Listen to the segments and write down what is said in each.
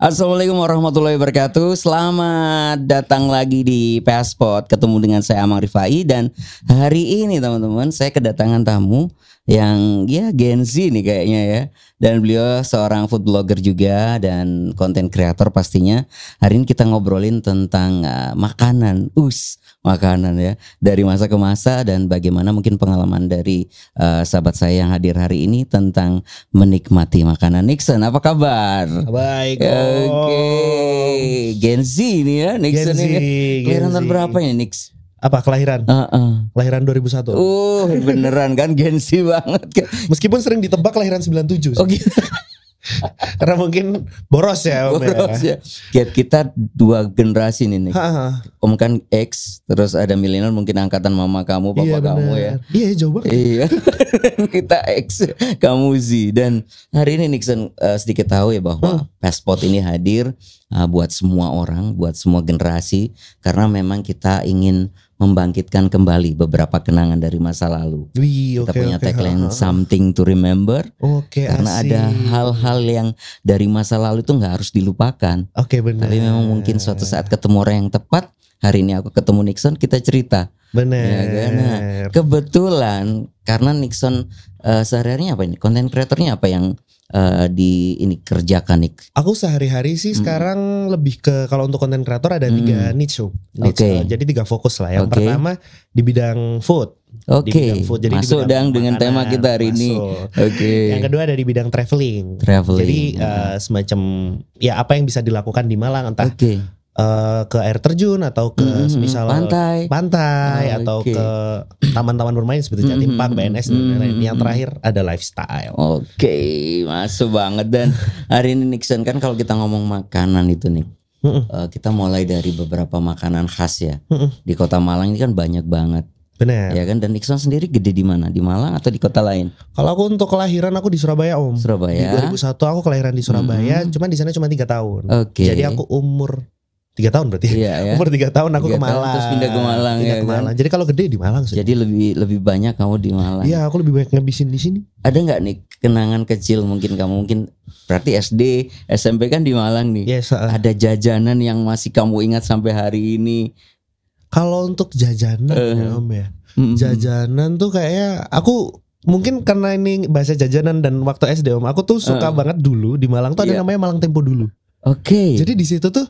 Assalamualaikum warahmatullahi wabarakatuh. Selamat datang lagi di Passport. Ketemu dengan saya Amang Rifai. Dan hari ini teman-teman, saya kedatangan tamu yang ya Gen Z nih kayaknya ya. Dan beliau seorang food blogger juga dan konten kreator pastinya. Hari ini kita ngobrolin tentang makanan. Makanan ya. Dari masa ke masa dan bagaimana mungkin pengalaman dari sahabat saya yang hadir hari ini tentang menikmati makanan. Nixon, apa kabar? Baik. Oke, Gen Z ini ya, Nixon Gen Z, ini. Kelahiran tahun Gen Z. berapa ini, Nix? Apa kelahiran? Kelahiran 2001. Beneran kan Gen Z banget kan? Meskipun sering ditebak kelahiran 97 sih. Oh gitu. Karena mungkin boros ya Om. Boros ya. Kita dua generasi nih, Nix. Om kan X, terus ada milenial mungkin angkatan mama kamu, papa Iya, kamu ya. Iya jauh banget. Iya. Kita X, kamu Z. Dan hari ini Nixon sedikit tahu ya bahwa Passport ini hadir buat semua orang, buat semua generasi, karena memang kita ingin membangkitkan kembali beberapa kenangan dari masa lalu. Kita punya tagline something to remember. Karena asik. ada hal-hal yang dari masa lalu itu nggak harus dilupakan. Benar. Tapi memang mungkin suatu saat ketemu orang yang tepat. Hari ini aku ketemu Nixon, kita cerita. Benar. Ya kan? Nah, kebetulan karena Nixon sehari-harinya apa ini? Konten kreatornya apa yang kerjakan, Nick? Aku sehari-hari sih sekarang lebih ke, kalau untuk konten kreator ada 3 niche. Jadi 3 fokus lah. Yang pertama di bidang food. Jadi masuk dengan tema kita hari ini. Yang kedua ada di bidang traveling. Jadi semacam ya apa yang bisa dilakukan di Malang, entah ke air terjun atau ke misal pantai atau ke taman-taman bermain seperti Jatim Park, BNS dan lain-lain. Yang terakhir ada lifestyle. Masuk banget. Dan hari ini Nixon kan kalau kita ngomong makanan itu nih, kita mulai dari beberapa makanan khas ya. Di Kota Malang ini kan banyak banget. Benar. Ya kan, dan Nixon sendiri gede di mana? Di Malang atau di kota lain? Kalau aku untuk kelahiran aku di Surabaya, Om. Surabaya. Di 2001 aku kelahiran di Surabaya, cuman di sana cuma 3 tahun. Jadi aku umur 3 tahun berarti. Iya, ya. Umur 3 tahun aku ke Malang. Terus pindah ke Malang ya kan. Jadi kalau gede di Malang sih. Jadi lebih banyak kamu di Malang. Iya, aku lebih banyak ngabisin di sini. Ada nggak nih kenangan kecil mungkin kamu berarti SD, SMP kan di Malang nih. Yes, ada jajanan yang masih kamu ingat sampai hari ini? Kalau untuk jajanan ya Om ya. Jajanan tuh kayaknya aku mungkin karena ini bahasa jajanan dan waktu SD Om, aku tuh suka banget dulu di Malang tuh ada namanya Malang Tempo dulu. Jadi di situ tuh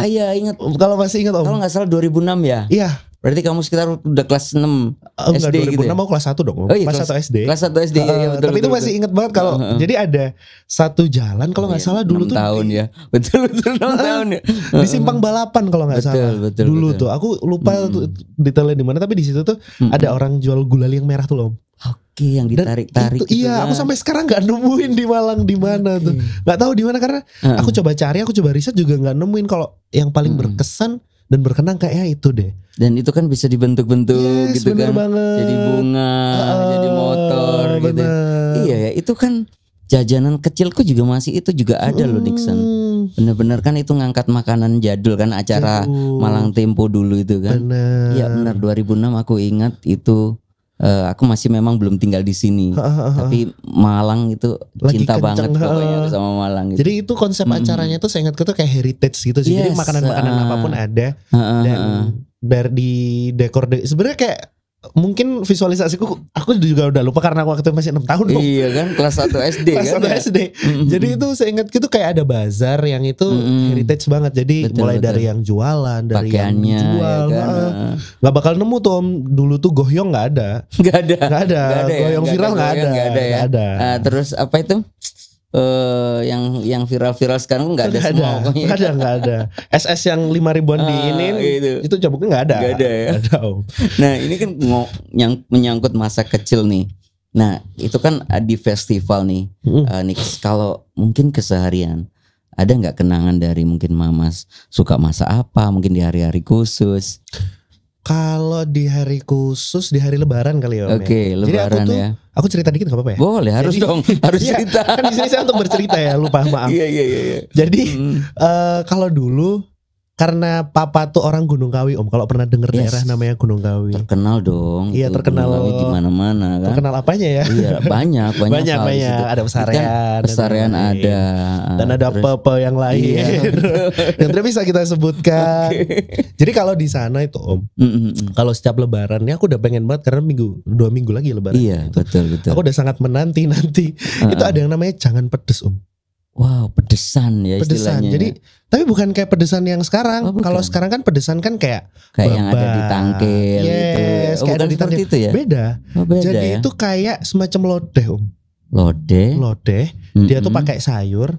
iya ingat. Kalau masih ingat Om. Kalau nggak salah 2006 ya. Iya. Berarti kamu sekitar udah kelas 6 SD gitu ya? 2006 mau kelas 1 dong. Kelas 1 SD. Kelas 1 SD ya, betul. Tapi itu masih ingat banget kalau jadi ada satu jalan kalau nggak salah dulu 6 tuh tahun ya. Betul 6 tahun ya. Di Simpang Balapan kalau nggak salah. Betul. Dulu tuh aku lupa tuh detailnya di mana, tapi di situ tuh ada orang jual gulali yang merah tuh loh. Yang ditarik-tarik gitu. Iya, aku sampai sekarang nggak nemuin di Malang di mana tuh. Nggak tahu di mana karena aku coba cari, aku coba riset juga nggak nemuin kalau yang paling berkesan dan berkenang kayak itu deh. Dan itu kan bisa dibentuk-bentuk gitu kan. Banget. Jadi bunga, jadi motor gitu. Iya ya, itu kan jajanan kecilku juga masih itu juga ada loh Nixon. Bener-bener kan itu ngangkat makanan jadul kan, acara Malang Tempo dulu itu kan. Iya benar, 2006 aku ingat itu. Aku masih memang belum tinggal di sini, tapi Malang itu lagi cinta kenceng, banget pokoknya sama Malang. Gitu. Jadi itu konsep acaranya tuh saya ingat tuh kayak heritage gitu sih. Jadi makanan-makanan apapun ada dan di dekor sebenarnya kayak mungkin visualisasiku aku juga udah lupa karena waktu masih 6 tahun dong. Iya kan, kelas 1 SD kelas kan. 1 SD. Jadi itu saya ingat gitu kayak ada bazar yang itu heritage banget. Jadi mulai dari yang jualan, dari pakaiannya, yang jual, ya kan? Nggak bakal nemu tuh Om. Dulu tuh goyong nggak ada. Goyong viral nggak ada. Nah, terus apa itu? Yang viral-viral sekarang nggak ada semua pokoknya. Nggak ada. SS yang 5 ribuan di ini itu cabuknya nggak ada. Nggak ada ya. Nah ini kan menyangkut masa kecil nih. Nah itu kan di festival nih. Nix, kalau mungkin keseharian ada nggak kenangan dari mungkin Mamas suka masak apa? Mungkin di hari-hari khusus. Kalau di hari khusus, di hari Lebaran kali ya Om. Lebaran ya. Aku cerita dikit gak apa-apa ya? Boleh, harus dong, harus cerita. Kan di sini saya untuk bercerita ya, lupa maaf. Iya. Jadi kalau dulu karena papa tuh orang Gunung Kawi Om. Kalau pernah dengar daerah namanya Gunung Kawi. Terkenal dong. Iya terkenal. Gunung Kawi di mana-mana kan. Terkenal apanya ya? Iya banyak. Ada pesarean. Pesarean ada. Dan ada apa yang lain. Iya. Yang tidak bisa kita sebutkan. Jadi kalau di sana itu Om, kalau setiap Lebaran ini aku udah pengen banget karena 2 minggu lagi Lebaran. Iya betul. Aku udah sangat menanti. Itu ada yang namanya jangan pedes Om. Wow, pedesan ya istilahnya. Jadi, tapi bukan kayak pedesan yang sekarang. Kalau sekarang kan pedesan kan kayak yang ada di tangkil gitu. Kayak ada di tangkil itu ya? Beda. Jadi ya? Itu kayak semacam lodeh Om. Lodeh. Dia tuh pakai sayur.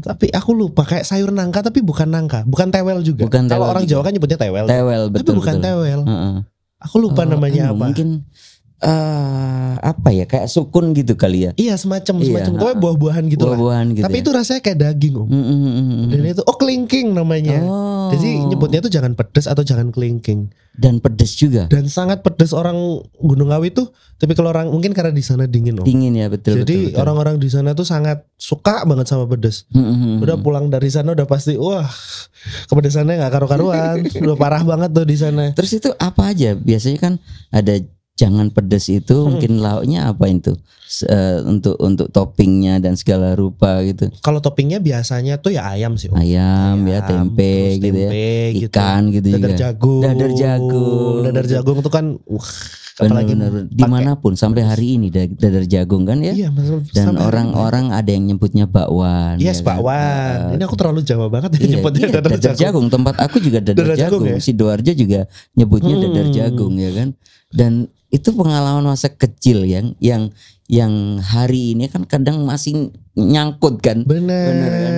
Tapi aku lupa kayak sayur nangka tapi bukan nangka, bukan tewel juga. Kalau orang Jawa kan nyebutnya tewel. Betul. Tapi bukan tewel. Aku lupa namanya apa. Mungkin apa ya, kayak sukun gitu kali ya? Iya semacam tapi buah-buahan gitu lah. Gitu tapi ya? itu rasanya kayak daging Om. Dan itu kelingking namanya. Jadi nyebutnya itu jangan pedes atau jangan kelingking. Dan pedes juga. Dan sangat pedes. Orang Gunung Kawi tuh tapi kalau orang mungkin karena di sana dingin Om. Dingin ya betul. Jadi orang-orang di sana tuh sangat suka banget sama pedes. Udah pulang dari sana udah pasti wah kepedesannya nggak karu-karuan. Udah parah banget tuh di sana. Terus itu apa aja? Biasanya kan ada jangan pedes itu mungkin lauknya apa itu untuk toppingnya dan segala rupa gitu. Kalau toppingnya biasanya tuh ya ayam sih. Ayam ya tempe gitu ya, ikan gitu dadar juga. Dadar jagung tuh kan apalagi dimanapun sampai hari ini dadar jagung kan ya. Iya, dan orang-orang ada yang nyebutnya bakwan. Yes, ya bakwan. Ini aku terlalu Jawa banget nyebutnya dadar jagung. Tempat aku juga dadar jagung. Ya? Sidoarjo juga nyebutnya dadar jagung ya kan. Dan itu pengalaman masa kecil yang hari ini kan kadang masih nyangkut kan. Bener kan.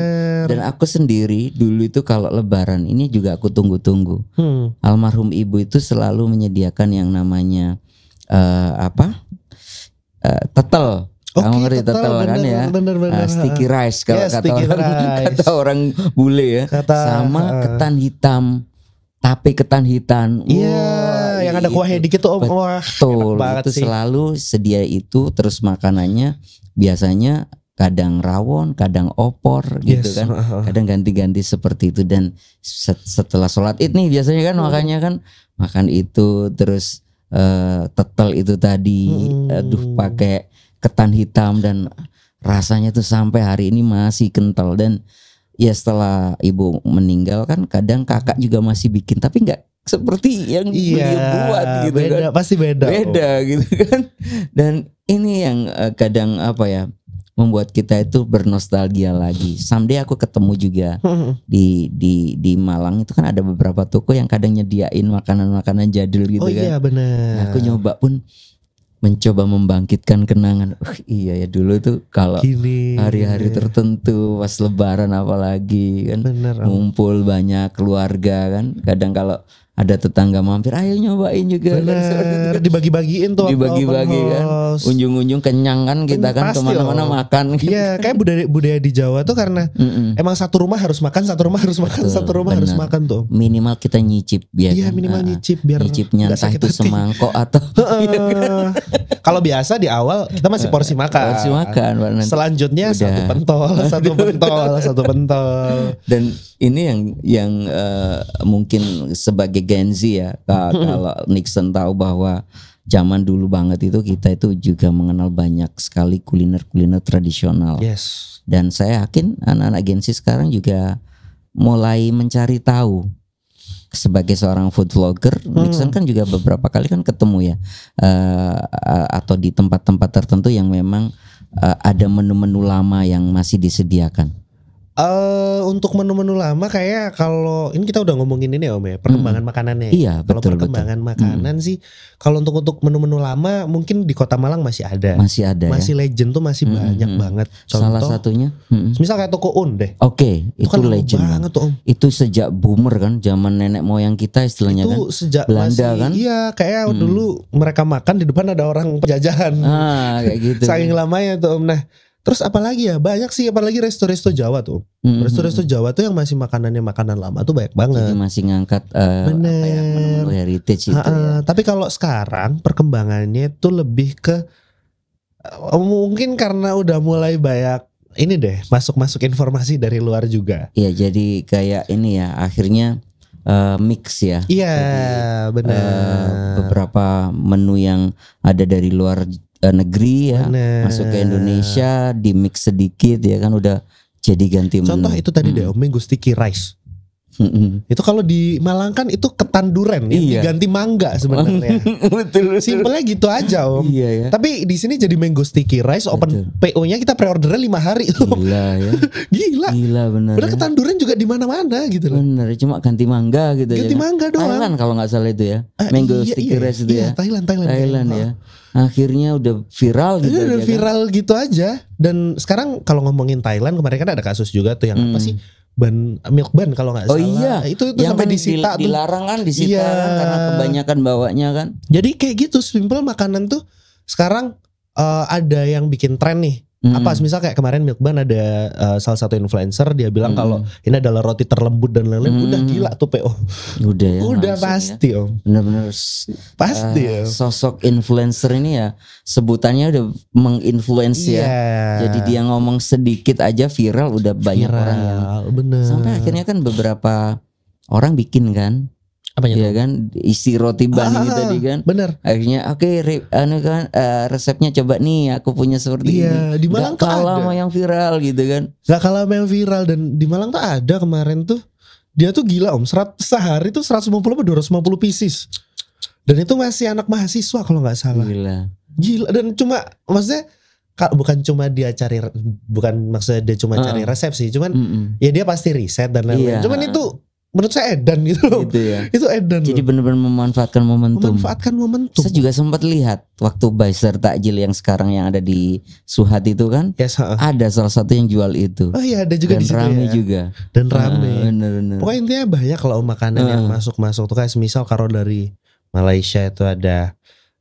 Dan aku sendiri dulu itu kalau Lebaran ini juga aku tunggu-tunggu. Almarhum ibu itu selalu menyediakan yang namanya tetel. Kamu ngerti tetel kan ya? Bener. Sticky rice kalau kata orang bule ya. Sama ketan hitam. Tape ketan hitam. Iya, yang ada kuahnya dikit tuh Om. Wah, betul. Itu sih. Selalu sedia itu. Terus makanannya biasanya kadang rawon, kadang opor gitu kan. Kadang ganti-ganti seperti itu. Dan setelah sholat Id nih biasanya kan makannya kan makan itu. Terus tetel itu tadi. Pakai ketan hitam dan rasanya tuh sampai hari ini masih kental. Dan ya setelah ibu meninggal kan kadang kakak juga masih bikin tapi nggak seperti yang beliau buat gitu beda, kan. Pasti beda gitu kan. Dan ini yang kadang membuat kita itu bernostalgia lagi. Someday aku ketemu juga di Malang itu kan ada beberapa toko yang kadang nyediain makanan-makanan jadul gitu kan. Iya benar. Nah, aku nyoba pun mencoba membangkitkan kenangan. Iya ya dulu tuh kalau hari-hari tertentu pas Lebaran apalagi kan ngumpul banyak keluarga kan. Kadang kalau ada tetangga mampir, ayo nyobain juga. Bener, kan, dibagi-bagiin tuh. Dibagi-bagi kan. Unjung-unjung kenyang kan kita kan kemana-mana makan. Iya, kayak budaya di Jawa tuh karena emang satu rumah harus makan, satu rumah harus makan, satu rumah harus makan tuh. Minimal kita nyicip biar. Iya, minimal nyicip biar. Nyicipnya entah itu semangkok atau. Kalau biasa di awal kita masih porsi makan. Porsi makan. Selanjutnya satu pentol. Dan ini yang mungkin sebagai Gen Z ya, kalau Nixon tahu bahwa zaman dulu banget itu kita itu juga mengenal banyak sekali kuliner-kuliner tradisional. Yes. Dan saya yakin anak-anak Gen Z sekarang juga mulai mencari tahu. Sebagai seorang food vlogger, Nixon kan juga beberapa kali kan ketemu ya, atau di tempat-tempat tertentu yang memang ada menu-menu lama yang masih disediakan. Untuk menu-menu lama kayak kalau ini kita udah ngomongin ini Om ya, perkembangan makanannya. Iya, kalau perkembangan makanan sih, kalau untuk menu-menu lama mungkin di Kota Malang masih ada. Masih legend tuh masih banyak banget. Contoh, salah satunya misal kayak Toko Un deh. Oke, itu kan legend banget tuh Om. Itu sejak boomer kan, zaman nenek moyang kita istilahnya itu kan. Itu sejak Belanda masih, kan. Iya, kayak dulu mereka makan di depan ada orang penjajahan. Kayak gitu. Saking lamanya tuh Om. Nah, terus apalagi ya, banyak sih, apalagi resto-resto Jawa tuh. Resto-resto Jawa tuh yang masih makanannya makanan lama tuh banyak banget. Jadi masih ngangkat menu-menu heritage itu ya. Tapi kalau sekarang perkembangannya tuh lebih ke mungkin karena udah mulai banyak ini deh, masuk informasi dari luar juga. Iya, jadi kayak ini ya, akhirnya mix ya. Iya, benar. Beberapa menu yang ada dari luar negeri ya, masuk ke Indonesia, di mix sedikit ya kan, udah jadi ganti menu. Contoh itu tadi deh Om, mango sticky rice. Itu kalau di Malang kan itu ketan duren ya, diganti mangga sebenarnya. Betul. Simpelnya gitu aja Om. Iya ya. Tapi di sini jadi mango sticky rice, open PO-nya kita pre-ordernya 5 hari. Gila ya. Gila bener. Udah ketan duren juga di mana-mana gitu loh. Bener, cuma ganti mangga gitu ya. Ganti mangga doang. Thailand kalau nggak salah itu ya. Mango sticky rice itu ya. Thailand ya. Akhirnya udah viral gitu udah aja viral kan? Gitu aja. Dan sekarang kalau ngomongin Thailand, kemarin kan ada kasus juga tuh yang apa sih? Milk ban kalau nggak salah. Iya. Itu yang sampai kan disita tuh. Dilarang kan, disita kan, karena kebanyakan bawanya kan. Jadi kayak gitu, simple makanan tuh sekarang ada yang bikin tren nih. Apa misal kayak kemarin milk ban ada salah satu influencer dia bilang kalau ini adalah roti terlembut dan lain-lain. Udah gila tuh PO. Udah ya. Udah pasti ya. Om. Bener-bener pasti ya. Sosok influencer ini ya sebutannya udah menginfluence ya. Jadi dia ngomong sedikit aja viral, udah banyak orang yang bener. Sampai akhirnya kan beberapa orang bikin kan. Apanya ya kan, isi roti ban ini tadi kan. Bener. Akhirnya resepnya coba nih, aku punya seperti ini. Di Malang tuh kalah sama yang viral gitu kan. Gak kalah sama yang viral. Dan di Malang tuh ada kemarin tuh, dia tuh gila Om, sehari tuh 150 atau 250 pieces. Dan itu masih anak mahasiswa kalau gak salah. Gila. Dan cuma maksudnya bukan cuma dia cari, bukan maksudnya dia cuma cari resep sih, cuman ya dia pasti riset dan lain-lain. Cuman itu menurut saya edan gitu loh. Gitu ya. Itu edan. Jadi benar-benar memanfaatkan momentum. Saya juga sempat lihat waktu bazar takjil yang sekarang yang ada di Suhat itu kan. Ada salah satu yang jual itu. Oh iya, ada juga dan di situ rame ya. juga. Dan rame. Bener-bener. Pokoknya intinya banyak kalau makanan yang masuk tuh, kayak misal kalau dari Malaysia itu ada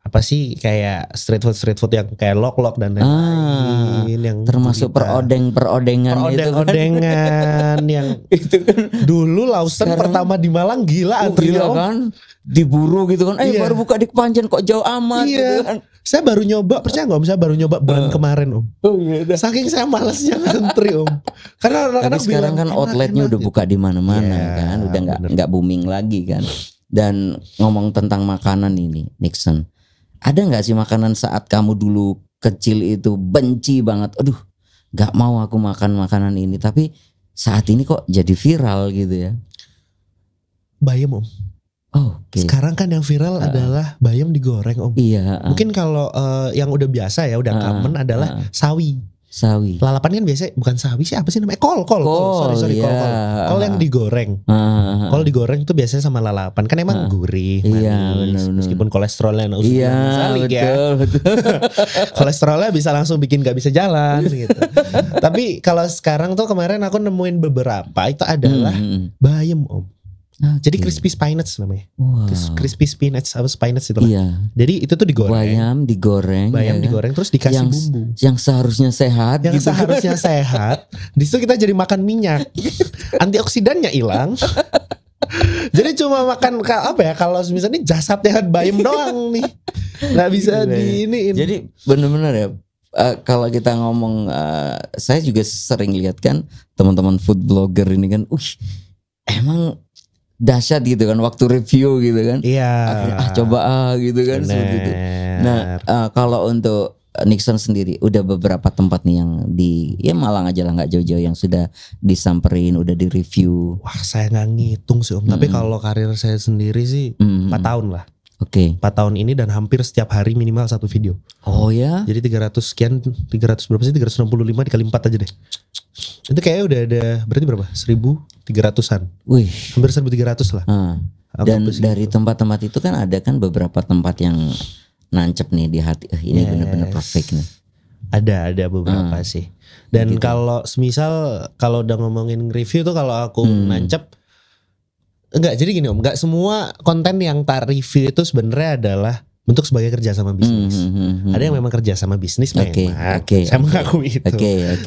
apa sih, kayak street food yang kayak lok-lok dan lain-lain, yang termasuk perodengan yang itu kan dulu Lawson pertama di Malang gila antrinya kan, diburu gitu kan, baru buka di Kepanjen kok jauh amat gitu kan. Saya baru nyoba, percaya nggak Om, saya baru nyoba bulan kemarin Om. Saking saya malesnya ngantri Om. Karena tapi sekarang kan outletnya udah buka di mana-mana kan, udah nggak booming lagi kan. Dan ngomong tentang makanan ini, Nixon, ada nggak sih makanan saat kamu dulu kecil itu benci banget, aduh nggak mau aku makan makanan ini, tapi saat ini kok jadi viral gitu ya? Bayam Om. Sekarang kan yang viral adalah bayam digoreng Om. Iya. Mungkin kalau yang udah biasa ya, udah common adalah sawi. Lalapan kan biasanya bukan sawi sih, apa sih namanya? Kol. Sorry, kol. Kol yang digoreng. Kol digoreng itu biasanya sama lalapan. Kan emang gurih, manis. Bener. Meskipun kolesterolnya betul. Kolesterolnya bisa langsung bikin gak bisa jalan gitu. Tapi kalau sekarang tuh kemarin aku nemuin beberapa itu adalah bayam Om. Jadi crispy spinach namanya. Crispy spinach apa spinach itu lah. Jadi itu tuh digoreng. Bayam digoreng terus dikasih bumbu. Yang seharusnya sehat. Sehat. Di situ kita jadi makan minyak. Antioksidannya hilang. Jadi cuma makan apa ya, kalau misalnya jasadnya bayam doang nih. Nggak bisa diiniin. Jadi benar-benar ya. Kalau kita ngomong, saya juga sering lihat kan teman-teman food blogger ini kan, emang dahsyat gitu kan waktu review gitu kan. Iya. Akhirnya coba gitu kan. Seperti itu. Nah kalau untuk Nixon sendiri udah beberapa tempat nih yang di Malang aja lah, nggak jauh-jauh, yang sudah disamperin, udah di review. Wah saya nggak ngitung sih Om. Tapi kalau karir saya sendiri sih 4 tahun lah. 4 tahun ini dan hampir setiap hari minimal 1 video. Oh ya. Jadi 300 berapa sih, 365 dikali 4 aja deh. Itu kayaknya udah ada berarti berapa? 1.300-an. Wih, hampir 1.300 lah. Dan dari tempat-tempat itu kan ada kan beberapa tempat yang nancep nih di hati. Ini benar-benar perfect nih. Ada beberapa sih. Dan gitu. Kalau semisal kalau udah ngomongin review tuh, kalau aku nancep, enggak, jadi gini Om, enggak semua konten yang review itu sebenarnya adalah bentuk sebagai kerja sama bisnis. Ada yang memang kerja sama bisnis memang. Saya mengakui itu.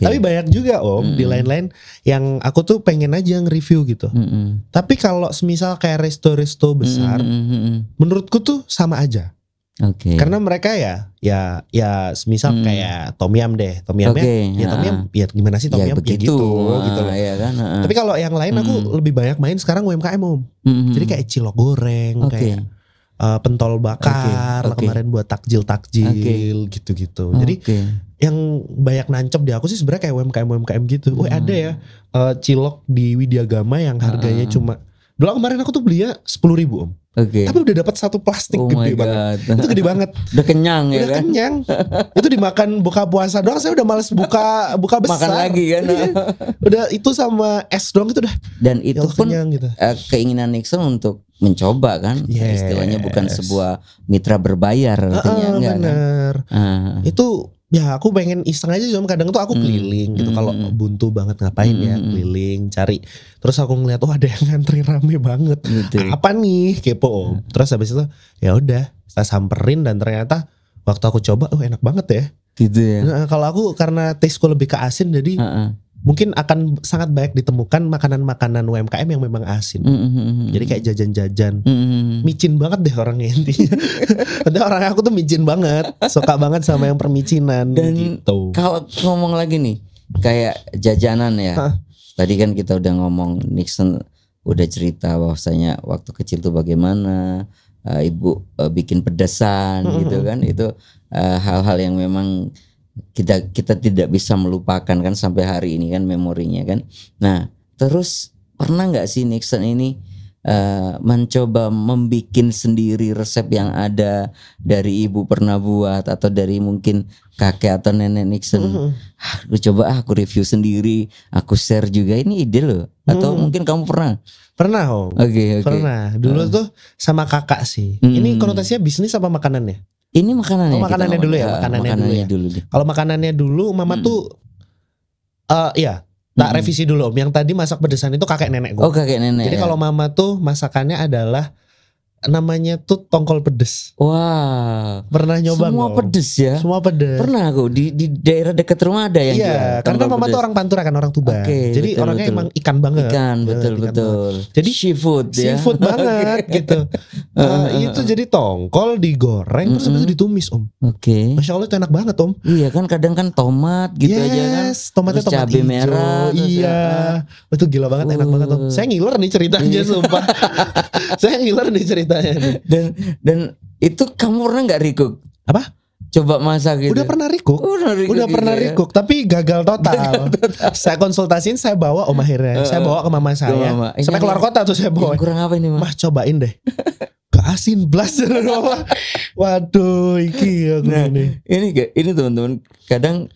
Tapi banyak juga Om di lain-lain yang aku tuh pengen aja nge-review gitu. Tapi kalau semisal kayak resto-resto besar, menurutku tuh sama aja. Karena mereka ya semisal kayak tom yum deh, tom yumnya tom yum ya gimana sih tom yum begitu, gitu loh. Ya kan? Tapi kalau yang lain aku lebih banyak main sekarang UMKM Om. Jadi kayak cilok goreng, kayak pentol bakar, kemarin buat takjil gitu-gitu. Jadi yang banyak nancep di aku sih sebenarnya kayak UMKM gitu. Ada ya cilok di Widyagama yang harganya cuma dulu kemarin aku tuh belinya 10.000 Om. Tapi udah dapat satu plastik gede banget. Itu gede banget. Udah kenyang ya kan? Kenyang. Itu dimakan buka puasa doang, saya udah males buka besar. Makan lagi kan. Udah itu sama es doang itu udah. Dan itu pun kenyang, gitu. Keinginan Nixon untuk mencoba kan. Istilahnya bukan sebuah mitra berbayar artinya bener. Kan? Itu ya aku pengen iseng aja, cuma kadang tuh aku keliling gitu kalau buntu banget ngapain ya, keliling cari. Terus aku ngeliat ada yang ngantri rame banget. Gitu. Apa nih kepo. Terus habis itu ya udah saya samperin dan ternyata waktu aku coba enak banget ya. Gitu ya. Nah, kalau aku karena tasteku lebih ke asin jadi mungkin akan sangat banyak ditemukan makanan-makanan UMKM yang memang asin. Jadi kayak jajan-jajan. Micin banget deh orangnya intinya. Padahal orang aku tuh micin banget. Suka banget sama yang permicinan. Dan gitu. Kalau ngomong lagi nih kayak jajanan ya. Tadi kan kita udah ngomong, Nixon udah cerita bahwasanya waktu kecil tuh bagaimana ibu bikin pedasan gitu kan. Itu hal-hal yang memang kita tidak bisa melupakan kan sampai hari ini kan memorinya kan. Nah terus pernah nggak sih Nixon ini mencoba membikin sendiri resep yang ada dari ibu pernah buat atau dari mungkin kakek atau nenek Nixon? Aku review sendiri, aku share juga, ini ide loh. Atau mungkin kamu pernah? Pernah Om. Okay. Pernah. Dulu tuh sama kakak sih. Ini konotasinya bisnis apa makanannya? Ini makanannya. Makanannya dulu ya. Makanannya dulu. Kalau makanannya dulu, mama tuh, tak revisi dulu Om. Yang tadi masak pedesan itu kakek nenek gue. Kakek nenek. Jadi kalau mama tuh masakannya adalah namanya tuh tongkol pedes. Wah. Pernah nyoba semua pedes ya? Semua pedes. Pernah aku di daerah dekat rumah ada yang jual. Karena mama tuh orang Pantura kan, orang Tuban. Jadi orangnya emang ikan banget. Ikan betul. Jadi seafood ya. Seafood banget gitu. Itu jadi tongkol digoreng terus itu ditumis Om. Masya Allah itu enak banget Om. Iya kan kadang kan tomat gitu aja kan. Tomatnya tomat cabai merah. Iya. Itu gila banget, enak banget Om. Saya ngiler nih ceritanya sumpah. Saya ngiler nih ceritanya. Dan itu kamu pernah nggak recook? Apa? Coba masak gitu. Udah pernah recook, tapi gagal total. Saya konsultasiin, saya bawa Om akhirnya. Saya bawa ke mama saya. Sampai keluar kota tuh saya bawa. Kurang apa ini Mah? Cobain deh. Asin blas. Waduh, iki aku ini teman-teman, kadang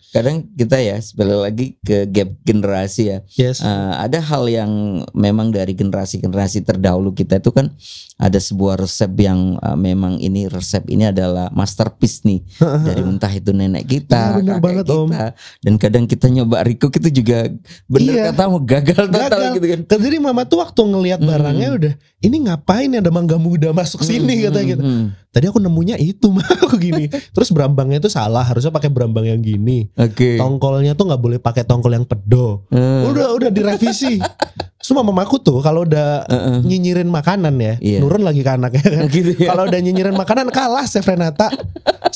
kita ya sekali lagi ke gap generasi ya. Yes. Ada hal yang memang dari generasi terdahulu kita itu kan ada sebuah resep yang memang ini resep ini adalah masterpiece nih dari entah itu nenek kita, kakek banget, kita. Om. Dan kadang kita nyoba recook itu juga bener katamu gagal total gitu kan. Jadi mama tuh waktu ngelihat barangnya udah, ini ngapain ada mangga muda masuk sini katanya gitu. Tadi aku nemunya itu mah aku gini. Terus berambangnya itu salah, harusnya pakai berambang yang gini. Tongkolnya tuh nggak boleh pakai tongkol yang pedo. Udah direvisi. Semua mamaku tuh kalau udah nyinyirin makanan ya, nurun lagi ke anaknya kan. Gitu ya? Kalau udah nyinyirin makanan kalah Chef Renata.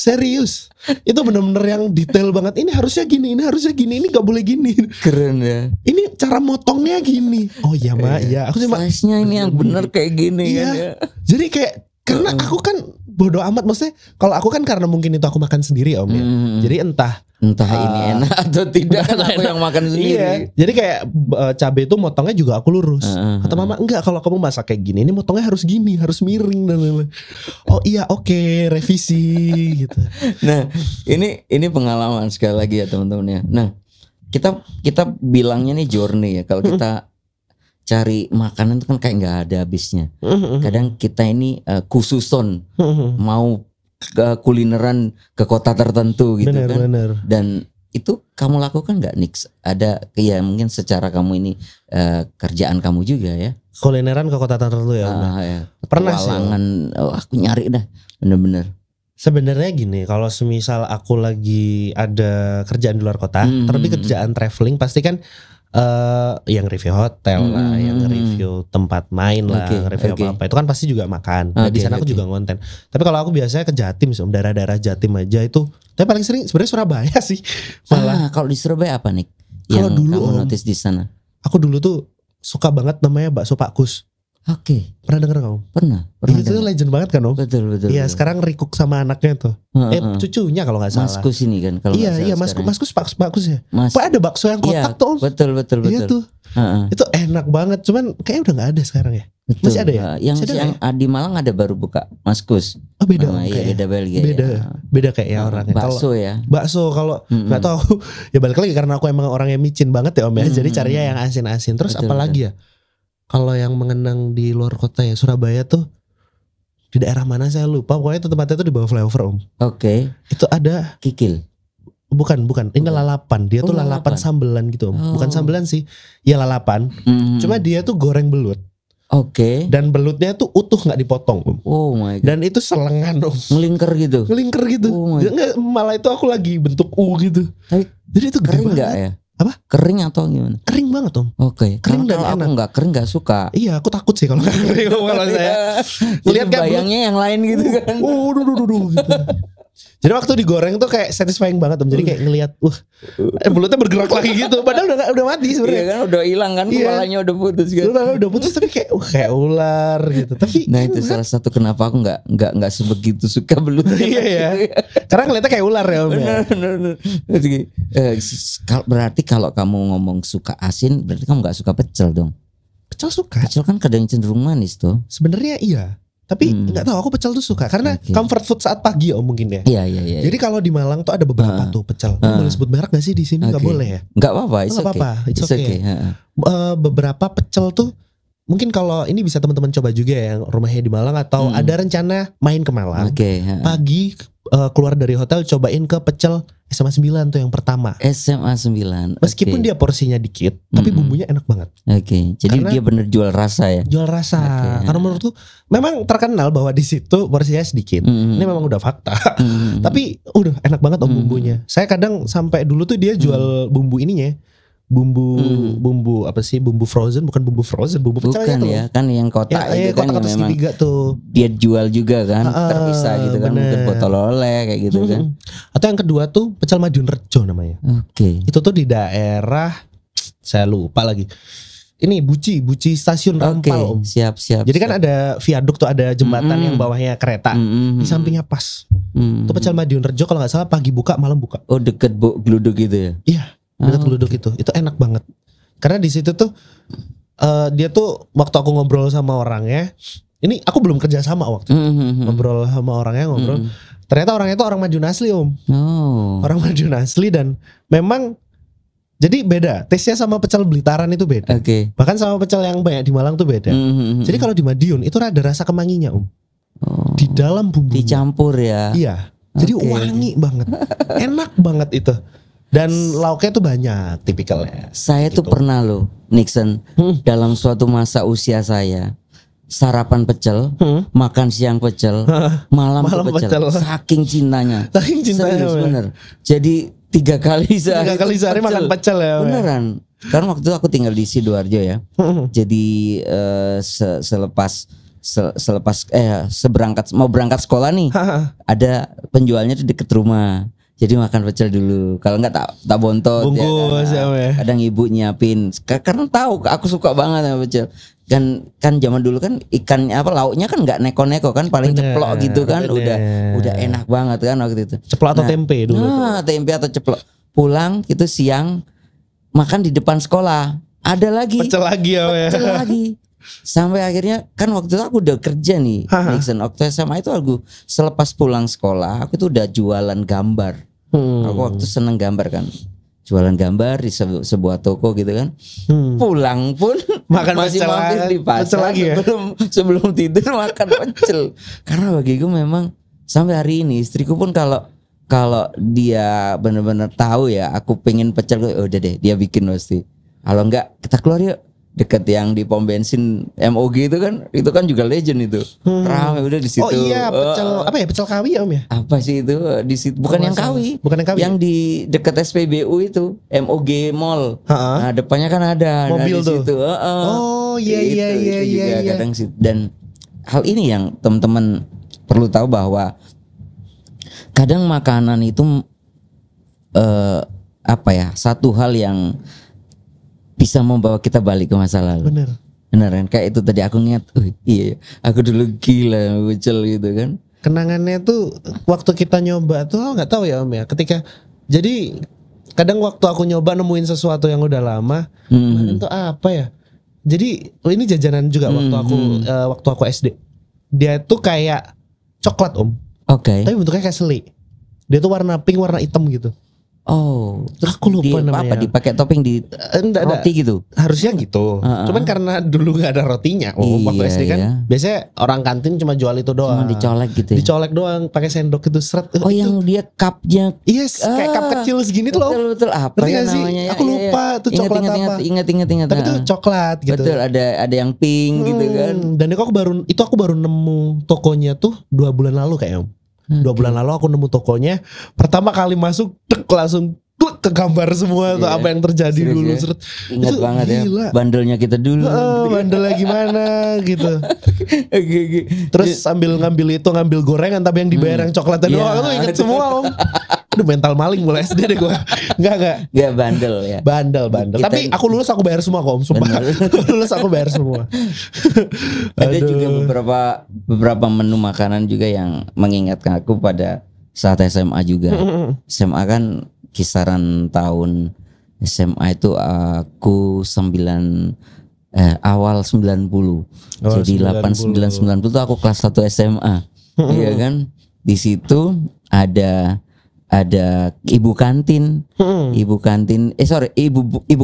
Serius. Itu bener-bener yang detail banget. Ini harusnya gini, ini nggak boleh gini. Keren ya. Ini cara motongnya gini. Oh iya Mak, iya. Aku cuma size-nya ini yang bener kayak gini kan ya. Jadi kayak karena aku kan bodo amat, maksudnya kalau aku kan karena mungkin itu aku makan sendiri Om ya. Jadi entah ini enak atau tidak kan aku yang makan sendiri. Iya. Jadi kayak cabai itu motongnya juga aku lurus. Kata mama enggak, kalau kamu masak kayak gini ini motongnya harus gini, harus miring dan lain-lain. Oh iya oke, revisi gitu. Nah ini pengalaman sekali lagi ya teman-teman ya. Nah kita bilangnya nih journey ya. Kalau kita cari makanan itu kan kayak nggak ada habisnya. Kadang kita ini khususon mau ke kulineran ke kota tertentu gitu. Bener. Dan itu kamu lakukan nggak Nix? Ada ya mungkin secara kamu ini kerjaan kamu juga ya. Kulineran ke kota tertentu ya. Pernah sih. Aku nyari dah bener-bener. Sebenarnya gini, kalau semisal aku lagi ada kerjaan di luar kota, terlebih kerjaan traveling, pasti kan Yang review hotel lah, yang review tempat main lah, review apa itu kan pasti juga makan. Nah, di sana aku juga ngonten. Tapi kalau aku biasanya ke Jatim, daerah-daerah Jatim aja itu. Tapi paling sering sebenarnya Surabaya sih. Malah kalau di Surabaya apa nih? Kalau dulu kamu notice di sana? Aku dulu tuh suka banget namanya bakso Pak Kus. Pernah denger kamu? Pernah. Itu legend banget kan Om? Betul. Iya sekarang Rikuk sama anaknya tuh. Cucunya kalau nggak salah. Mas Kus ini kan kalau Iya Mas Kus Pak Kus ya. Pak ada bakso yang kotak tuh Om. Betul. Iya tuh. Itu enak banget. Cuman kayaknya udah nggak ada sekarang ya. Betul. Masih ada ya? Yang di Malang ada baru buka Mas Kus. Oh beda. Iya beda Belgia. Beda kayak ya orangnya. Bakso kalau nggak tahu ya balik lagi karena aku emang orang yang micin banget ya Om ya. Jadi carinya yang asin-asin. Terus apalagi ya? Kalau yang mengenang di luar kota ya Surabaya tuh di daerah mana saya lupa. Pokoknya itu tempatnya tuh di bawah flyover Om. Itu ada Kikil. Bukan. Ini lalapan. Dia tuh lalapan sambelan gitu Om. Bukan sambelan sih. Ya lalapan. Cuma dia tuh goreng belut. Dan belutnya tuh utuh nggak dipotong Om. Oh my God. Dan itu selengan Om. Ngelingker gitu. Nggak, malah itu aku lagi bentuk U gitu. Jadi itu kering nggak ya? Apa? Kering atau gimana? Kering banget Om. Kering dan enak. Aku nggak kering nggak suka. Iya aku takut sih kalau nggak kering. Kalau saya lihat kan bayangnya yang lain gitu kan. Gitu. Jadi waktu digoreng tuh kayak satisfying banget Om. Jadi kayak ngelihat belutnya bergerak lagi gitu. Padahal udah mati sebenarnya. Iya kan udah hilang kan, kepalanya udah putus kan. Udah putus tapi kayak kayak ular gitu. Tapi itu salah satu kenapa aku nggak sebegitu suka belutnya. Iya ya. Karena ngeliatnya kayak ular ya Om. Benar. Berarti kalau kamu ngomong suka asin, berarti kamu nggak suka pecel dong. Pecel suka. Pecel kan kadang cenderung manis tuh. Sebenarnya iya. Tapi nggak tahu aku pecel tuh suka karena comfort food saat pagi Om mungkin ya. Iya. Jadi kalau di Malang tuh ada beberapa tuh pecel. Boleh sebut merek nggak sih di sini? Nggak boleh ya? Nggak apa-apa. It's okay. Beberapa pecel tuh mungkin kalau ini bisa teman-teman coba juga ya yang rumahnya di Malang atau ada rencana main ke Malang. Pagi keluar dari hotel cobain ke pecel SMA 9 tuh yang pertama. SMA 9. Meskipun dia porsinya dikit, tapi bumbunya enak banget. Jadi karena dia bener jual rasa ya. Jual rasa. Karena menurutku memang terkenal bahwa di situ porsinya sedikit. Ini memang udah fakta. Tapi udah enak banget Om bumbunya. Saya kadang sampai dulu tuh dia jual bumbu ininya. Bumbu apa sih? Bumbu frozen, bukan bumbu frozen, bumbu pecel bukan ya, kan yang kotak itu kan yang memang tuh. Dia jual juga kan, terpisah gitu kan, mungkin botol oleh kayak gitu kan. Atau yang kedua tuh pecel Madiun Rejo namanya. Itu tuh di daerah saya lupa lagi. Ini Buci stasiun Rampal Om. Siap. Jadi kan ada viaduk tuh, ada jembatan yang bawahnya kereta. Di sampingnya pas. Itu pecel Madiun Rejo kalau nggak salah pagi buka malam buka. Oh deket Gluduk gitu ya? Iya. Dekat Gluduk itu enak banget. Karena di situ tuh dia tuh waktu aku ngobrol sama orangnya, ini aku belum kerja sama waktu ngobrol sama orangnya ternyata orangnya itu orang Madiun asli Om. Orang Madiun asli dan memang jadi beda. Tesnya sama pecel Blitaran itu beda. Bahkan sama pecel yang banyak di Malang tuh beda. Jadi kalau di Madiun itu ada rasa kemanginya Om. Di dalam bumbunya. Dicampur ya. Iya. Jadi wangi banget. Enak banget itu. Dan lauknya tuh banyak tipikalnya. Saya tuh pernah loh Nixon dalam suatu masa usia saya sarapan pecel, makan siang pecel, malam pecel. Saking cintanya. Serius bener. Jadi 3 kali sehari makan pecel ya. Beneran. Karena waktu itu aku tinggal di Sidoarjo ya. Jadi mau berangkat sekolah nih, ada penjualnya di deket rumah. Jadi makan pecel dulu. Kalau enggak tak bontot. Bungkus ya. Kadang ibu nyiapin. Karena tahu aku suka banget sama pecel. Kan zaman dulu kan ikannya lauknya kan enggak neko-neko kan, paling ceplok gitu kan. Udah enak banget kan waktu itu. Ceplok atau tempe dulu. Tempe atau ceplok. Pulang itu siang makan di depan sekolah. Ada lagi. Pecel lagi ya. Pecel lagi. Sampai akhirnya kan waktu itu aku udah kerja nih Nixon. Waktu SMA itu aku selepas pulang sekolah aku tuh udah jualan gambar. Aku waktu seneng gambar kan, jualan gambar di sebuah toko gitu kan. Pulang pun masih mampir di pasar lagi ya? sebelum tidur makan pecel. Karena bagiku memang sampai hari ini istriku pun kalau dia benar-benar tahu ya aku pengen pecel, udah deh dia bikin pasti. Kalau enggak kita keluar yuk. Deket yang di pom bensin MOG itu kan juga legend itu. Ramai udah di situ. Oh iya, pecel kawi ya Om ya? Apa sih itu di situ? Bukan yang kawi. Yang di deket SPBU itu MOG Mall. Nah, depannya kan ada mobil di tuh. Situ. Oh iya. Kadang sih. Dan hal ini yang teman-teman perlu tahu bahwa kadang makanan itu satu hal yang bisa membawa kita balik ke masa lalu. Bener kan? Kayak itu tadi aku ingat, iya, aku dulu gila bocil gitu kan. Kenangannya tuh waktu kita nyoba tuh nggak tahu ya Om ya. Ketika jadi kadang waktu aku nyoba nemuin sesuatu yang udah lama, itu apa ya? Jadi ini jajanan juga waktu aku SD. Dia tuh kayak coklat Om. Oke. Tapi bentuknya kayak sele. Dia tuh warna pink, warna hitam gitu. Oh, aku lupa namanya. Apa dipakai topping di roti gitu? Harusnya gitu. Cuman karena dulu nggak ada rotinya, waktu SD kan. Biasanya orang kantin cuma jual itu doang. Cuma dicolek gitu. Dicolek doang, pakai sendok itu seret. Oh, itu. Yang dia cupnya. Yes, kayak cup kecil segini tuh loh. Betul apa ya namanya? Aku lupa tuh coklat apa. Ingat. Tapi itu coklat gitu. Betul, ada yang pink gitu kan. Dan aku baru nemu tokonya tuh 2 bulan lalu kayaknya. 2 bulan lalu aku nemu tokonya. Pertama kali masuk langsung ke gambar semua tuh apa yang terjadi dulu. Ya? Ingat banget gila. Ya bandelnya kita dulu. Bandelnya gimana gitu. Terus sambil ngambil gorengan tapi yang dibayar yang coklatnya doang. Aku inget semua Om. Aduh, mental maling mulai SD deh gue. Enggak bandel ya. Bandel. Tapi aku lulus aku bayar semua kok Om, sumpah. Lulus aku bayar semua. Ada juga beberapa menu makanan juga yang mengingatkan aku pada saat SMA juga. SMA kan kisaran tahun SMA itu aku awal 90. Jadi 89 90 tuh aku kelas 1 SMA. Iya kan? Di situ ada ibu kantin. Ibu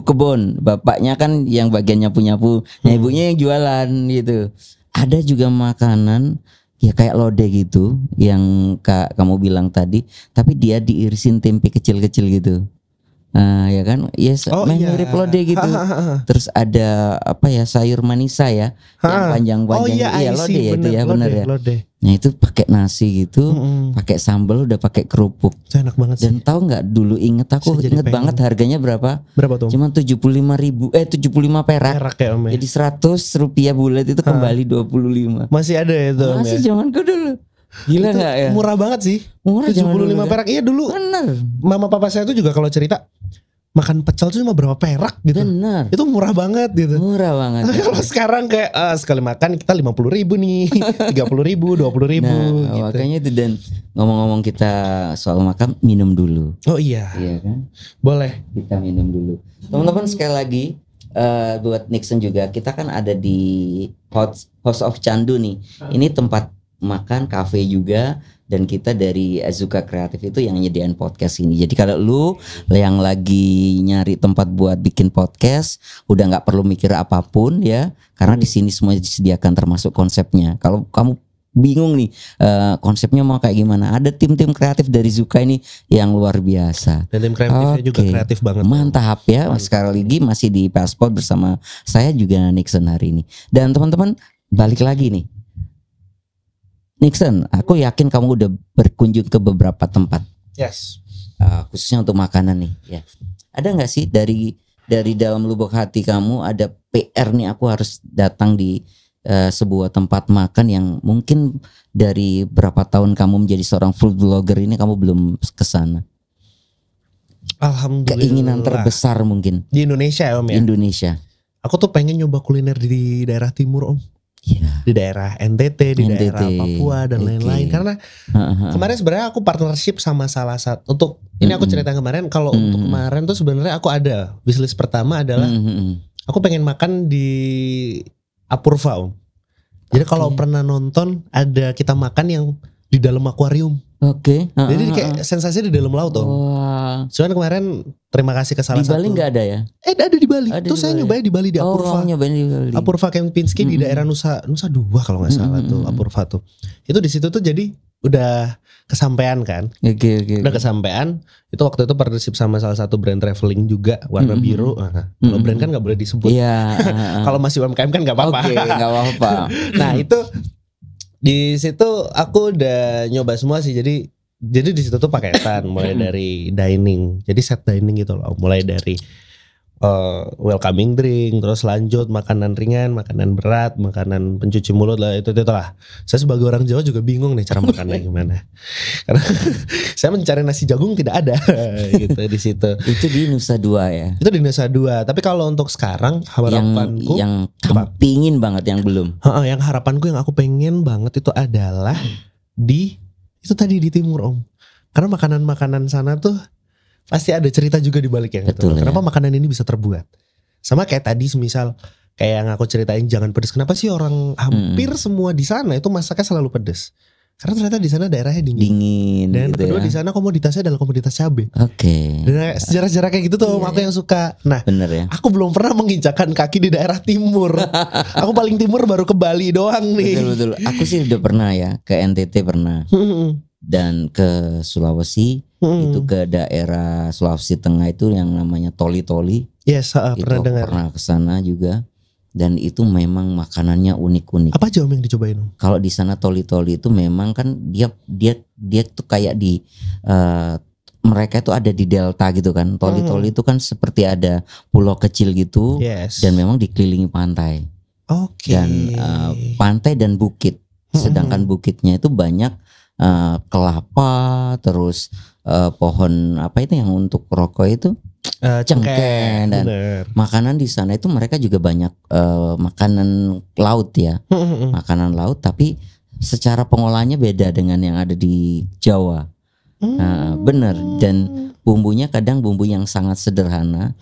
kebon. Bapaknya kan yang bagian nyapu-nyapu. Ibunya yang jualan gitu. Ada juga makanan ya kayak lodeh gitu yang kamu bilang tadi, tapi dia diirisin tempe kecil-kecil gitu. Ya kan? Yes, mirip lodeh gitu. Terus ada sayur manisa ya, yang panjang-panjang. Iya, lodeh ya itu ya, benar ya. Lodeh. Nah, itu pakai nasi gitu, pakai sambal, udah pakai kerupuk. Itu enak banget sih. Dan tahu nggak dulu inget banget harganya berapa? Berapa tuh? Cuma 75 perak. Ya, Om. Jadi 100 rupiah bulat itu kembali 25. Masih ada itu. Masih zamanku dulu. Gila nggak ya? Murah banget sih. Murah 75 perak. Iya dulu. Bener. Mama papa saya tuh juga kalau cerita makan pecel tuh cuma berapa perak gitu. Bener. Itu murah banget gitu. Murah banget. Kalau sekarang kayak sekali makan kita 50.000 nih, 30.000, 20.000. Nah, gitu. Makanya itu. Dan ngomong-ngomong kita soal makan, minum dulu. Oh iya. Iya kan? Boleh. Kita minum dulu. Teman-teman sekali lagi buat Nixon juga, kita kan ada di House of Candu nih. Ini tempat makan, kafe juga. Dan kita dari Azuka Kreatif itu yang nyediain podcast ini. Jadi kalau lu yang lagi nyari tempat buat bikin podcast, udah nggak perlu mikir apapun ya, karena di sini semua disediakan termasuk konsepnya. Kalau kamu bingung nih konsepnya mau kayak gimana, ada tim-tim kreatif dari Zuka ini yang luar biasa. Dan tim kreatifnya juga kreatif banget. Mantap ya. Sekali lagi masih di Passport bersama saya juga Nixon hari ini. Dan teman-teman balik lagi nih. Nixon, aku yakin kamu udah berkunjung ke beberapa tempat. Yes. Khususnya untuk makanan nih. Ya. Ada nggak sih dari dalam lubuk hati kamu ada PR nih, aku harus datang di sebuah tempat makan yang mungkin dari berapa tahun kamu menjadi seorang food blogger ini kamu belum kesana? Alhamdulillah. Keinginan terbesar mungkin di Indonesia ya Om ya. Indonesia. Aku tuh pengen nyoba kuliner di daerah timur Om. Yeah. Di daerah NTT, di daerah Papua dan lain-lain. Karena kemarin sebenarnya aku partnership sama salah satu untuk ini aku cerita kemarin. Kalau untuk kemarin tuh sebenarnya aku ada wishlist pertama adalah aku pengen makan di Apurva Om. Jadi kalau pernah nonton ada kita makan yang di dalam akuarium. Oke. Jadi kayak sensasinya di dalam laut Om. Cuman kemarin terima kasih ke salah satu. Di Bali nggak ada ya? Ada di Bali. Terus saya nyobain di Bali di Apurva. Nyobain di Bali. Apurva Kempinski di daerah Nusa Dua kalau nggak salah tuh Apurva tuh. Itu di situ tuh jadi udah kesampaian kan. Udah kesampaian. Itu waktu itu partnership sama salah satu brand traveling juga warna biru. Kalau brand kan nggak boleh disebut. Iya. Kalau masih UMKM kan nggak apa-apa. Oke, nggak apa-apa. Nah itu di situ aku udah nyoba semua sih. Jadi di situ tuh paketan mulai dari dining. Jadi set dining gitu loh. Mulai dari welcoming drink, terus lanjut makanan ringan, makanan berat, makanan pencuci mulut lah, itu lah. Saya sebagai orang Jawa juga bingung nih cara makannya gimana. Karena saya mencari nasi jagung tidak ada gitu di situ. Itu di Nusa Dua ya. Itu di Nusa Dua. Tapi kalau untuk sekarang harapanku yang kamu pingin banget yang belum. Yang harapanku yang aku pengen banget itu adalah itu tadi di timur Om. Karena makanan-makanan sana tuh pasti ada cerita juga di baliknya. Betul, gitu. Kenapa makanan ini bisa terbuat? Sama kayak tadi semisal kayak yang aku ceritain jangan pedes. Kenapa sih orang hampir semua di sana itu masaknya selalu pedes? Karena ternyata di sana daerahnya dingin. Dan gitu kedua di sana komoditasnya adalah komoditas cabai. Oke. Dan sejarah-sejarah kayak gitu tuh aku yang suka. Nah, bener ya. Aku belum pernah menginjakan kaki di daerah timur. Aku paling timur baru ke Bali doang nih. Betul. Aku sih udah pernah ya, ke NTT pernah. Dan ke Sulawesi, itu ke daerah Sulawesi Tengah itu yang namanya Toli-Toli. Yes, pernah dengar. Pernah ke sana juga. Dan itu memang makanannya unik-unik. Apa aja Om yang dicobain Om? Kalau di sana Toli-Toli itu memang kan dia tuh kayak di mereka itu ada di delta gitu kan. Toli-Toli itu kan seperti ada pulau kecil gitu. Yes. Dan memang dikelilingi pantai. Oke. Dan pantai dan bukit. Sedangkan bukitnya itu banyak kelapa, terus pohon apa itu yang untuk rokok itu cengkeh, dan makanan di sana itu mereka juga banyak makanan laut ya, makanan laut, tapi secara pengolahannya beda dengan yang ada di Jawa. Bener, dan bumbunya kadang bumbu yang sangat sederhana,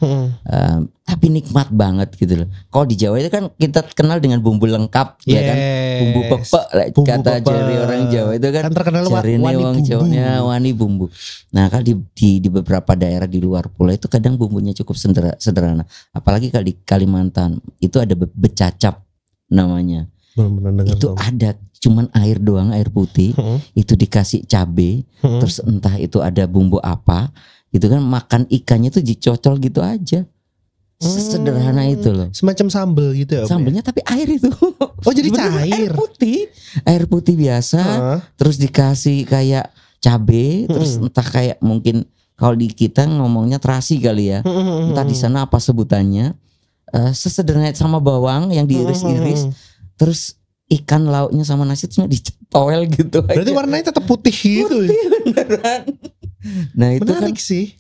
tapi nikmat banget gitu loh. Kalau di Jawa itu kan kita kenal dengan bumbu lengkap, ya kan, bumbu pepek, kata jari orang Jawa itu kan terkenal wani bumbu. Nah kalau di beberapa daerah di luar pulau itu kadang bumbunya cukup sederhana, apalagi kalau di Kalimantan itu ada becacap namanya. Itu ada cuman air doang, air putih, itu dikasih cabe, terus entah itu ada bumbu apa, itu kan makan ikannya tuh dicocol gitu aja, sesederhana itu loh. Semacam sambel gitu ya? Sambelnya tapi air itu. Oh jadi cair? Air putih biasa, terus dikasih kayak cabe, terus entah kayak mungkin kalau di kita ngomongnya terasi kali ya, entah di sana apa sebutannya, sesederhana sama bawang yang diiris-iris. Terus ikan lauknya sama nasi itu dicetol gitu aja. Berarti warnanya tetap putih gitu. Putih beneran. Nah itu menarik kan sih.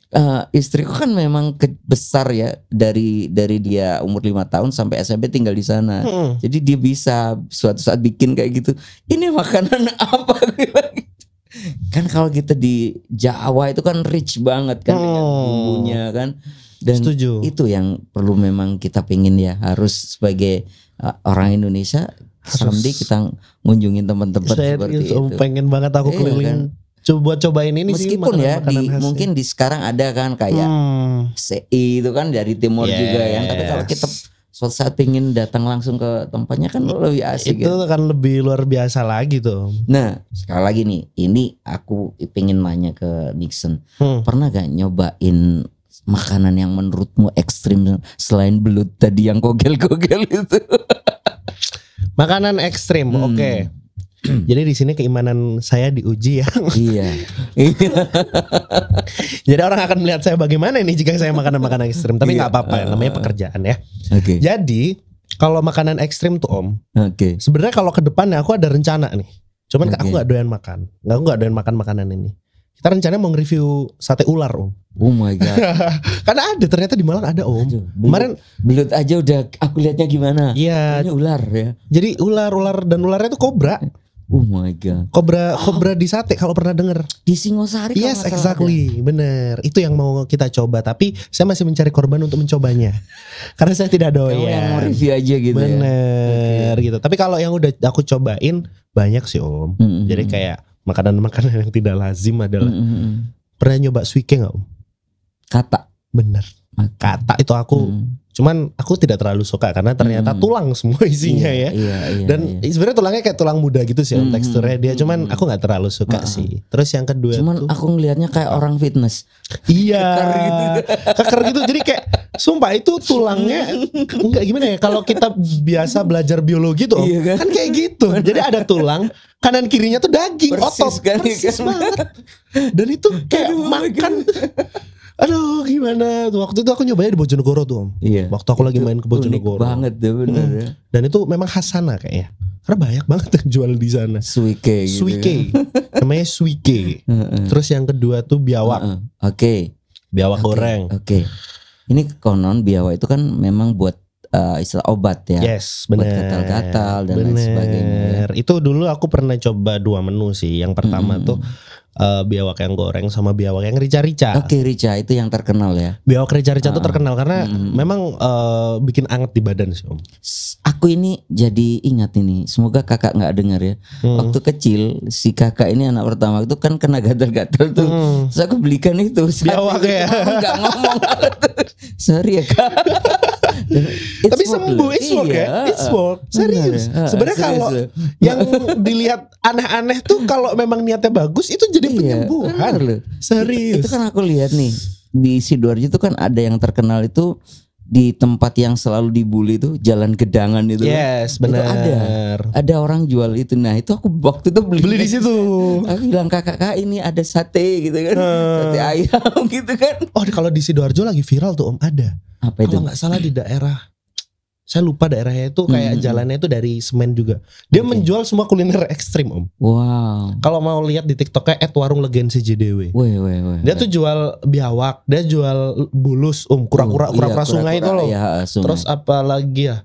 Istriku kan memang besar ya, dari dia umur 5 tahun sampai SMP tinggal di sana. Jadi dia bisa suatu saat bikin kayak gitu. Ini makanan apa? Kan kalau kita di Jawa itu kan rich banget kan dengan bumbunya kan. Dan setuju. Itu yang perlu memang kita pingin ya, harus sebagai orang Indonesia someday kita ngunjungin teman-teman seperti itu. Pengen banget aku keliling kan? Cobain ini. Meskipun sih ya mungkin di sekarang ada kan kayak CI itu kan dari timur juga ya. Tapi kalau kita suatu saat pengen datang langsung ke tempatnya kan lebih asik. Itu kan lebih luar biasa lagi tuh. Nah sekali lagi nih, ini aku pengen nanya ke Nixon, pernah gak nyobain makanan yang menurutmu ekstrim selain belut tadi yang kogel-kogel itu? Makanan ekstrim, oke. Jadi di sini keimanan saya diuji ya. Iya. Jadi orang akan melihat saya bagaimana ini jika saya makanan apa-apa. Tapi nggak apa-apa, namanya pekerjaan ya. Jadi kalau makanan ekstrim tuh Om, sebenarnya kalau ke depannya aku ada rencana nih. Cuman aku nggak doyan makan, aku nggak doyan makan makanan ini. Kita rencananya mau nge-review sate ular Om. Oh my god. Karena ada, ternyata di Malang ada Om. Kemarin belut aja udah aku lihatnya gimana. Iya. Ini ular ya. Jadi ular dan ularnya itu kobra. Oh my god. Kobra di sate kalau pernah denger. Di Singosari. Yes exactly. Bener. Itu yang mau kita coba. Tapi saya masih mencari korban untuk mencobanya. Karena saya tidak doyan. Yang mau review aja gitu. Bener gitu. Tapi kalau yang udah aku cobain banyak sih Om. Jadi kayak makanan-makanan yang tidak lazim adalah pernah nyoba suike gak Om? Kata. Bener. Kata itu aku Cuman aku tidak terlalu suka karena ternyata tulang semua isinya ya. Dan sebenarnya tulangnya kayak tulang muda gitu sih teksturnya dia. Cuman aku nggak terlalu suka sih. Terus yang kedua cuman aku ngelihatnya kayak orang fitness. Iya. Keker gitu. Jadi kayak sumpah itu tulangnya enggak gimana ya. Kalau kita biasa belajar biologi tuh kan kayak gitu. Jadi ada tulang, kanan kirinya tuh daging, otot. Persis banget. Dan itu kayak makan. Aduh gimana tuh. Waktu itu aku nyobanya di Bojonegoro tuh Om. Iya. Waktu aku lagi main ke Bojonegoro. Unik banget deh bener ya. Dan itu memang khas sana kayaknya. Karena banyak banget yang jual di sana. Suike gitu. Suike. Namanya suike. Terus yang kedua tuh biawak. Oke. Biawak goreng. Oke. Ini konon biawak itu kan memang buat istilah obat ya. Yes, benar. Buat gatal-gatal dan lain sebagainya. Ya. Itu dulu aku pernah coba 2 menu sih. Yang pertama tuh biawak yang goreng sama biawak yang rica-rica. Oke, rica itu yang terkenal ya. Biawak rica-rica tuh terkenal karena memang bikin anget di badan sih Om. Aku ini jadi ingat ini. Semoga kakak nggak dengar ya. Waktu kecil si kakak ini anak pertama itu kan kena gatal-gatal tuh. Terus aku belikan itu. Biawak ya. Nggak ngomong. Sorry ya kak. Tapi sembuh, it's work ya. It's work. Serius. Sebenarnya kalau yang dilihat aneh-aneh tuh kalau memang niatnya bagus itu jadi penyembuhan. Serius. Itu kan aku lihat nih di Sidoarjo itu kan ada yang terkenal itu di tempat yang selalu dibully itu Jalan Gedangan itu. Yes, benar. Ada orang jual itu. Nah, itu aku waktu itu beli di situ. Aku bilang kakak ini ada sate gitu kan. Sate ayam gitu kan. Oh, kalau di Sidoarjo lagi viral tuh Om, ada. Apa itu? Kalau nggak salah di daerah, saya lupa daerahnya itu kayak jalannya itu dari semen juga. Dia menjual semua kuliner ekstrim Om. Wow. Kalau mau lihat di TikToknya @warunglegend CJDW. Weh. Dia tuh jual biawak, dia jual bulus Om, kura-kura sungai itu loh. Iya, sungai. Terus apa lagi ya?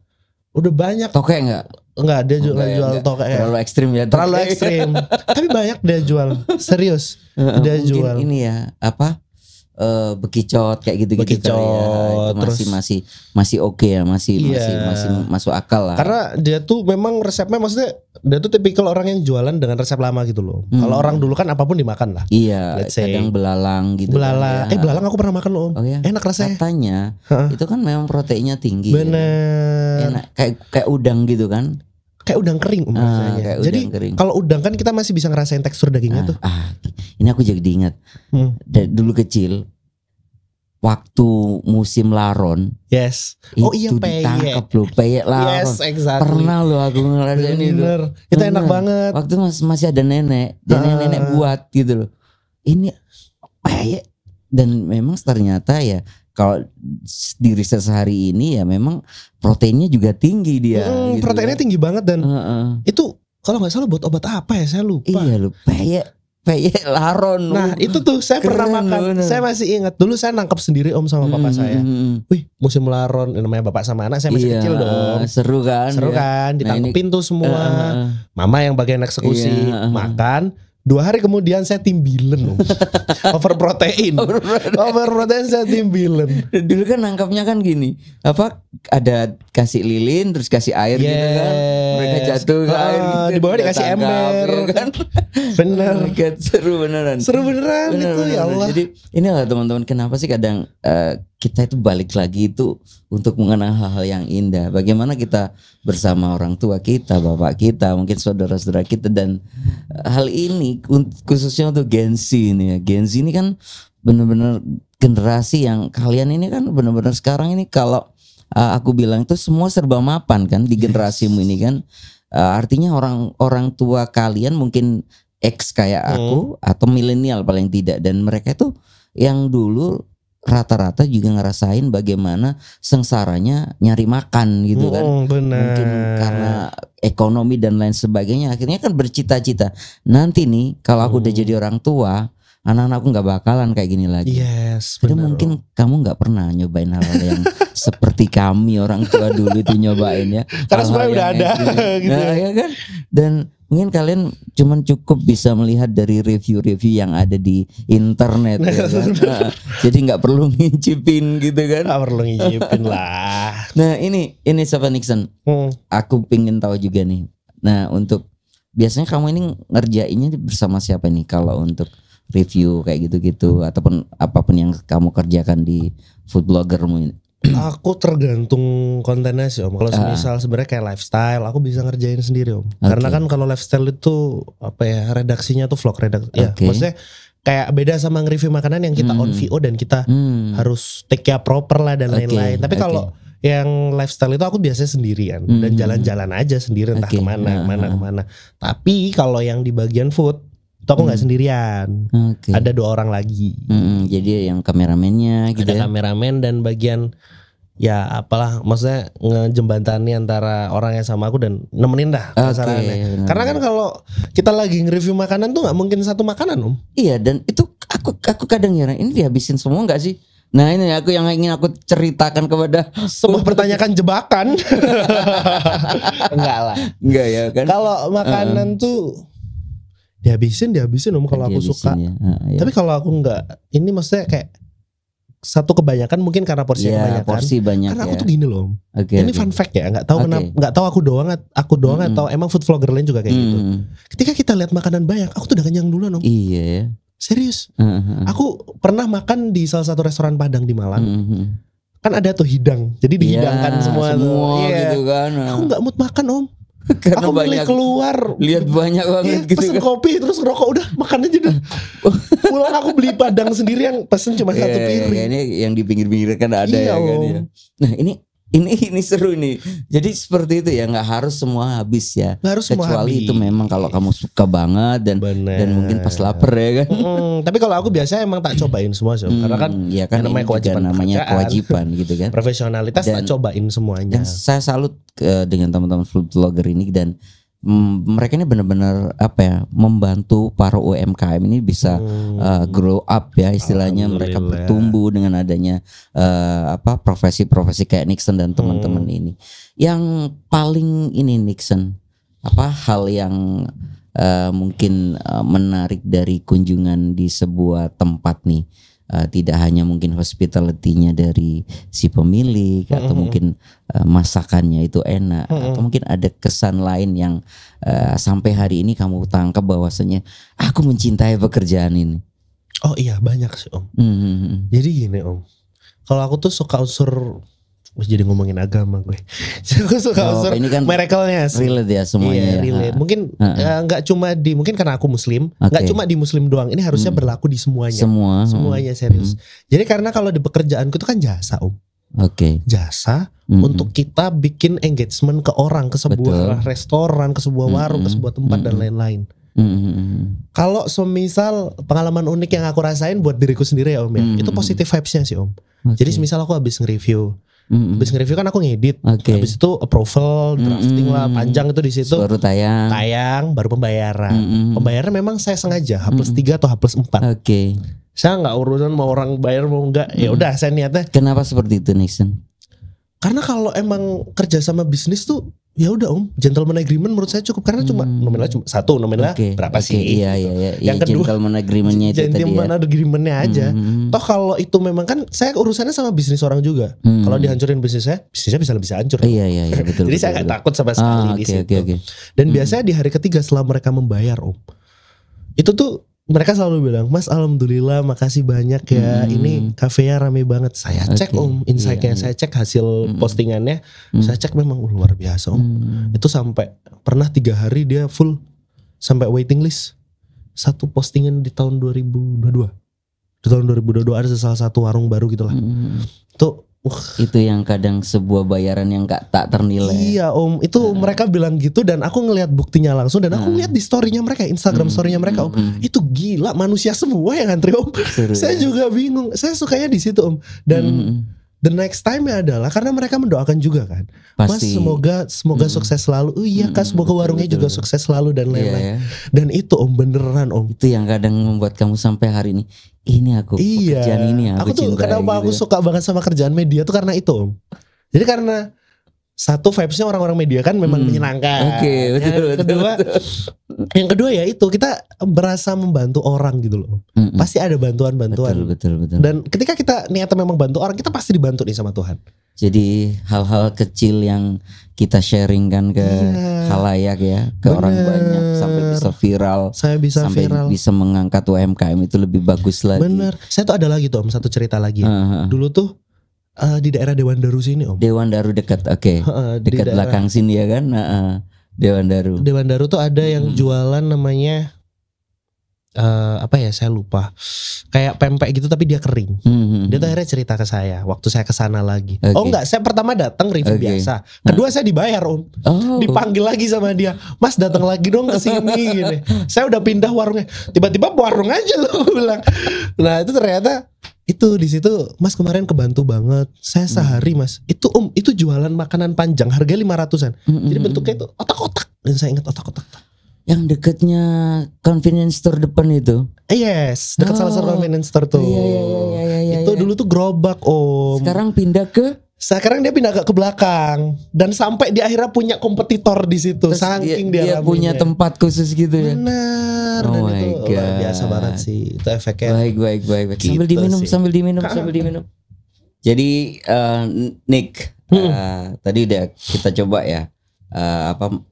Udah banyak. Tokek enggak? Enggak, dia jual tokek ya. Terlalu ekstrim ya. Terlalu ekstrim. Tapi banyak dia jual. Serius. Dia jual. Ini ya, apa? Bekicot kayak gitu-gitu ya. Itu masih oke ya, masih masuk akal lah. Karena dia tuh memang resepnya, maksudnya dia tuh tipikal orang yang jualan dengan resep lama gitu loh. Kalau orang dulu kan apapun dimakan lah. Iya, kadang belalang gitu. Belalang. Kan, ya. Belalang aku pernah makan loh Om. Oh, ya? Enak rasanya. Katanya itu kan memang proteinnya tinggi. Bener. Enak kayak udang gitu kan. Kayak udang kering rasanya. Jadi kalau udang kan kita masih bisa ngerasain tekstur dagingnya tuh. Ini aku jadi ingat. Dulu kecil waktu musim laron. Yes. Oh iya, ditangkap loh peyek laron. Yes, exactly. Pernah loh aku ngerasain itu. Itu enak banget. Waktu masih ada nenek, dan nenek buat gitu loh. Ini peyek, dan memang ternyata ya kalau di riset sehari ini ya memang proteinnya juga tinggi dia. Gitu proteinnya tinggi banget dan itu kalau nggak salah buat obat apa ya, saya lupa. Iya loh, peyek laron. Nah itu tuh saya pernah makan. Saya masih ingat dulu saya nangkap sendiri Om sama papa saya. Wih, musim laron, namanya bapak sama anak, saya masih kecil dong. Seru kan? Ditangkepin tuh semua. Mama yang bagian eksekusi makan. 2 hari kemudian saya timbilen. Overprotein saya timbilen. Dulu kan nangkapnya kan gini, apa ada kasih lilin terus kasih air gitu kan, mereka jatuh ke air gitu, di bawah dikasih ember ya kan. Bener. Seru beneran itu ya Allah. Jadi inilah teman-teman, kenapa sih kadang kita itu balik lagi itu untuk mengenang hal-hal yang indah. Bagaimana kita bersama orang tua kita, bapak kita, mungkin saudara-saudara kita, dan hal ini khususnya untuk Gen Z ini ya. Gen Z ini kan benar-benar generasi yang kalian ini kan benar-benar sekarang ini kalau aku bilang itu semua serba mapan kan di generasimu ini kan. Artinya orang tua kalian mungkin X kayak aku atau milenial paling tidak, dan mereka itu yang dulu rata-rata juga ngerasain bagaimana sengsaranya nyari makan gitu kan. Benar. Mungkin karena ekonomi dan lain sebagainya, akhirnya kan bercita-cita nanti nih kalau aku udah jadi orang tua, anak-anakku nggak bakalan kayak gini lagi. Yes, benar. Mungkin kamu nggak pernah nyobain hal-hal yang seperti kami orang tua dulu itu nyobain ya. Karena semuanya udah ada. Gitu. Nah, ya kan. Dan mungkin kalian cuman cukup bisa melihat dari review-review yang ada di internet ya kan? Jadi nggak perlu ngincipin gitu kan. Nggak perlu ngincipin lah. Nah ini siapa Nixon? Aku pingin tahu juga nih. Nah untuk biasanya kamu ini ngerjainnya bersama siapa nih kalau untuk review kayak gitu-gitu ataupun apapun yang kamu kerjakan di food bloggermu ini? Aku tergantung kontennya sih Om. Kalau misal sebenarnya kayak lifestyle, aku bisa ngerjain sendiri Om. Karena kan kalau lifestyle itu apa ya, redaksinya tuh vlog redaksi. Ya, maksudnya kayak beda sama nge-review makanan yang kita on VO dan kita harus take care proper lah dan lain-lain. Tapi kalau yang lifestyle itu aku biasanya sendirian dan jalan-jalan aja sendiri entah kemana. Tapi kalau yang di bagian food itu aku nggak sendirian, ada 2 orang lagi. Jadi yang kameramennya gitu. Ada kameramen dan bagian ya apalah, maksudnya ngejembatani antara orang yang sama aku dan nemenin dah kasarannya. Karena kan kalau kita lagi nge-review makanan tuh nggak mungkin satu makanan Om. Iya, dan itu aku kadang heran, ini dihabisin semua nggak sih? Nah ini aku yang ingin aku ceritakan kepada semua pertanyakan jebakan. Enggak lah. Enggak ya kan. Kalau makanan tuh dihabisin Om kalau aku suka. Ya. Tapi kalau aku enggak, ini maksudnya kayak satu kebanyakan mungkin karena porsinya kebanyakan. Porsi banyak. Karena aku tuh gini loh Om. Ini fun fact ya, enggak tahu kenapa, enggak tahu aku doang atau emang food vlogger lain juga kayak gitu. Ketika kita lihat makanan banyak, aku tuh udah kenyang duluan Om. Iya ya. Serius. Aku pernah makan di salah satu restoran Padang di Malang. Kan ada tuh hidang. Jadi dihidangkan semua gitu kan. Aku enggak mood makan Om. Karena aku banyak keluar, lihat banyak banget gitu pesen kan. kopi terus ngerokok, udah makan aja dah. Pulang aku beli Padang sendiri yang pesen cuma 1 piring. Ini yang di pinggir-pinggir kan ada ya kan ya. Nah ini seru nih. Jadi seperti itu ya, nggak harus semua habis ya. Nggak harus semua kecuali habis. Itu memang kalau kamu suka banget dan mungkin pas lapar ya kan. Tapi kalau aku biasanya emang tak cobain semua sih. Karena kan ya kan namanya kewajiban gitu kan. Profesionalitas dan tak cobain semuanya. Dan saya salut dengan teman-teman food vlogger ini, dan mereka ini benar-benar apa ya, membantu para UMKM ini bisa grow up ya istilahnya, mereka bertumbuh dengan adanya profesi-profesi kayak Nixon dan teman-teman ini. Yang paling ini Nixon, apa hal yang mungkin menarik dari kunjungan di sebuah tempat nih? Tidak hanya mungkin hospitality-nya dari si pemilik atau mungkin masakannya itu enak, atau mungkin ada kesan lain yang sampai hari ini kamu tangkap bahwasanya aku mencintai pekerjaan ini. Oh iya, banyak sih Om. Jadi gini Om, kalau aku tuh suka unsur, jadi ngomongin agama gue. Aku suka unsur ini kan miracle-nya sih. Relate ya semuanya. Iya, relate. Mungkin nggak cuma di, mungkin karena aku Muslim, nggak cuma di Muslim doang. Ini harusnya berlaku di semuanya. Semuanya serius. Jadi karena kalau di pekerjaanku itu kan jasa Om. Jasa untuk kita bikin engagement ke orang, ke sebuah restoran, ke sebuah warung, ke sebuah tempat dan lain-lain. Kalau semisal pengalaman unik yang aku rasain buat diriku sendiri ya Om ya, itu positive vibes-nya sih Om. Jadi semisal aku habis nge-review, habis nge-review kan aku ngedit, habis itu approval, drafting lah, panjang itu di situ. Baru tayang, baru pembayaran. Pembayaran memang saya sengaja H+3 atau H+4. Saya nggak urusan mau orang bayar mau enggak, ya udah saya niatnya. Kenapa seperti itu Nixon? Karena kalau emang kerja sama bisnis tuh ya udah Om, gentleman agreement menurut saya cukup, karena cuma nominalnya cuma satu, nominalnya berapa sih? Iya. Yang kedua gentleman agreementnya itu tadi ya. Gentleman agreementnya aja. Toh kalau itu memang kan saya urusannya sama bisnis orang juga. Kalau dihancurin bisnisnya bisa lebih hancur. Iya betul. Jadi saya nggak takut sama sekali di situ. Dan biasanya di hari ketiga setelah mereka membayar Om, itu tuh mereka selalu bilang, Mas alhamdulillah makasih banyak ya, ini kafenya rame banget. Saya cek Om insight-nya, saya cek hasil postingannya, saya cek memang luar biasa Om. Itu sampai pernah 3 hari dia full sampai waiting list. Satu postingan di tahun 2022. Di tahun 2022 ada salah satu warung baru gitulah. Itu yang kadang sebuah bayaran yang tak ternilai. Iya Om, itu mereka bilang gitu dan aku ngelihat buktinya langsung, dan aku ngeliat di story-nya mereka, Instagram story-nya mereka Om. Itu gila, manusia semua yang ngantri Om. Saya juga bingung. Saya sukanya di situ Om. Dan the next time-nya adalah karena mereka mendoakan juga kan. Pasti. Mas semoga sukses selalu. Iya Kak, semoga warungnya juga sukses selalu dan lain-lain. Dan itu Om, beneran Om. Itu yang kadang membuat kamu sampai hari ini, pekerjaan ini aku tuh cintai. Kenapa aku suka banget sama kerjaan media tuh karena itu Om. Jadi karena satu vibes-nya orang-orang media kan memang menyenangkan. Betul. Yang kedua ya itu kita berasa membantu orang gitu loh. Pasti ada bantuan-bantuan. Betul. Dan ketika kita niatnya memang bantu orang, kita pasti dibantu nih sama Tuhan. Jadi hal-hal kecil yang kita sharingkan ke khalayak ya, ke orang banyak sampai bisa viral. Sampai bisa mengangkat UMKM itu lebih bagus lagi. Bener. Saya tuh ada lagi tuh Om, satu cerita lagi. Dulu tuh Di daerah Dewan Daru sini Om. Dewan Daru dekat, oke. Dekat belakang sini ya kan. Dewan Daru. Dewan Daru tuh ada yang jualan namanya apa ya, saya lupa. Kayak pempek gitu tapi dia kering. Dia tuh akhirnya cerita ke saya waktu saya kesana lagi. Oh enggak, saya pertama datang review biasa. Kedua saya dibayar Om. Dipanggil lagi sama dia, Mas datang lagi dong ke sini gini. Saya udah pindah warungnya. Tiba-tiba warung aja loh bilang. Nah itu ternyata itu di situ Mas kemarin kebantu banget. Saya sehari Mas. Itu Om, itu jualan makanan panjang harganya 500-an. Jadi bentuknya itu otak-otak. Dan saya ingat otak-otak. Yang dekatnya convenience store depan itu. Yes, dekat salah satu convenience store tuh. Iya, itu dulu tuh gerobak Om. Sekarang dia pindah ke belakang dan sampai di akhirnya punya kompetitor di situ. Terus saking dia punya tempat khusus gitu ya. Benar. Oh dan my itu God. Biasa banget sih. Itu efeknya. Baik. Gitu Sambil diminum. Jadi Nick, tadi udah kita coba ya.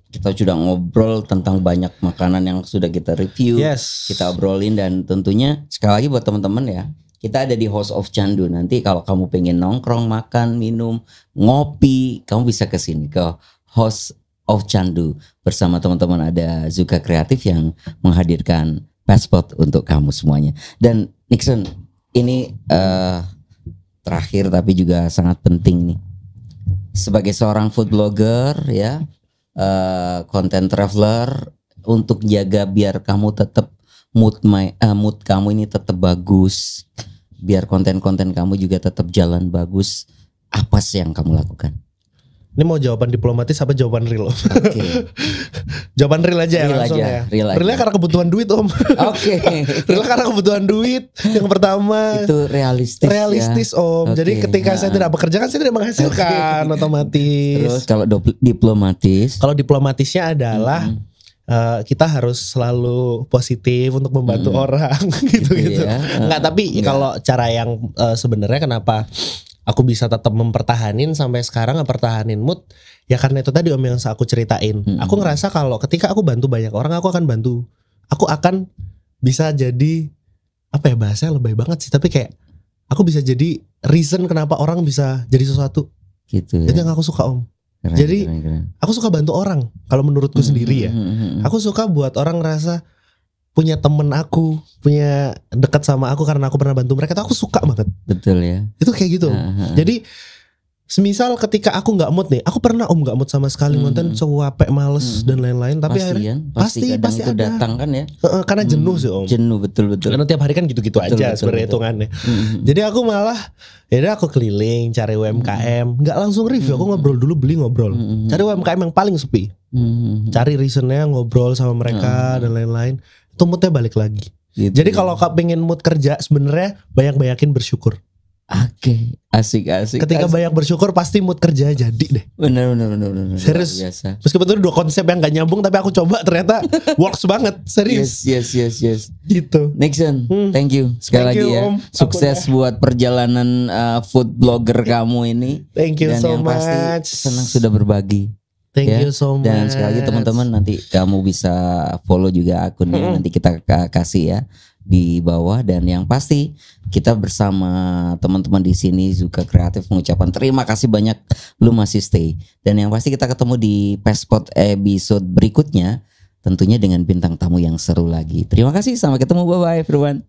Kita sudah ngobrol tentang banyak makanan yang sudah kita review, kita obrolin, dan tentunya sekali lagi buat teman-teman ya, kita ada di House of Candu. Nanti kalau kamu pengen nongkrong, makan, minum, ngopi, kamu bisa ke sini ke House of Candu bersama teman-teman. Ada Zuka Kreatif yang menghadirkan passport untuk kamu semuanya. Dan Nixon, ini terakhir tapi juga sangat penting nih. Sebagai seorang food blogger ya, content traveler, untuk jaga biar kamu tetap mood kamu ini tetap bagus, biar konten-konten kamu juga tetap jalan bagus, apa sih yang kamu lakukan? Ini mau jawaban diplomatis apa jawaban real? Okay. Jawaban real aja ya langsung ya. Realnya karena kebutuhan duit Om. Oke. Real karena kebutuhan duit. Yang pertama itu realistis ya? Om. Okay. Jadi ketika saya tidak bekerja kan saya tidak menghasilkan otomatis. Terus kalau diplomatis? Kalau diplomatisnya adalah kita harus selalu positif untuk membantu orang gitu. Ya. Enggak, tapi kalau cara yang sebenarnya kenapa aku bisa tetap mempertahanin sampai sekarang, mempertahanin mood ya karena itu tadi Om yang aku ceritain. Aku ngerasa kalau ketika aku bantu banyak orang, aku akan bisa jadi apa ya, bahasanya lebay banget sih, tapi kayak aku bisa jadi reason kenapa orang bisa jadi sesuatu. Gitu ya. Itu yang aku suka Om. Jadi aku suka bantu orang kalau menurutku sendiri ya. Aku suka buat orang ngerasa punya temen aku, punya dekat sama aku karena aku pernah bantu mereka, tuh aku suka banget. Betul ya. Itu kayak gitu. Jadi semisal ketika aku nggak mood nih, aku pernah nggak mood sama sekali, konten capek, males dan lain-lain, tapi akhirnya pasti itu ada. Datang kan ya. Karena jenuh sih Om. Jenuh betul. Karena tiap hari kan gitu-gitu aja sebenarnya hitungannya. Jadi aku malah aku keliling cari UMKM, nggak langsung review, aku ngobrol dulu, ngobrol. Cari UMKM yang paling sepi. Cari reasonnya, ngobrol sama mereka dan lain-lain. Itu moodnya balik lagi. Gitu. Jadi kalau kau pengen mood kerja sebenarnya banyakin bersyukur. Oke, asik. Ketika banyak bersyukur pasti mood kerja jadi deh. Benar. Serius. Biasa. Meskipun itu dua konsep yang gak nyambung, tapi aku coba ternyata works banget. Serius. Yes. Gitu. Nixon, thank you sekali lagi ya. Om. Sukses buat perjalanan food blogger kamu ini. Thank you so much. Pasti senang sudah berbagi. Thank you so much. Dan sekali lagi teman-teman, nanti kamu bisa follow juga akunnya, nanti kita kasih ya di bawah. Dan yang pasti kita bersama teman-teman di sini Zuka Kreatif mengucapkan terima kasih banyak, lu masih stay. Dan yang pasti kita ketemu di Passport episode berikutnya, tentunya dengan bintang tamu yang seru lagi. Terima kasih, sampai ketemu, bye bye everyone.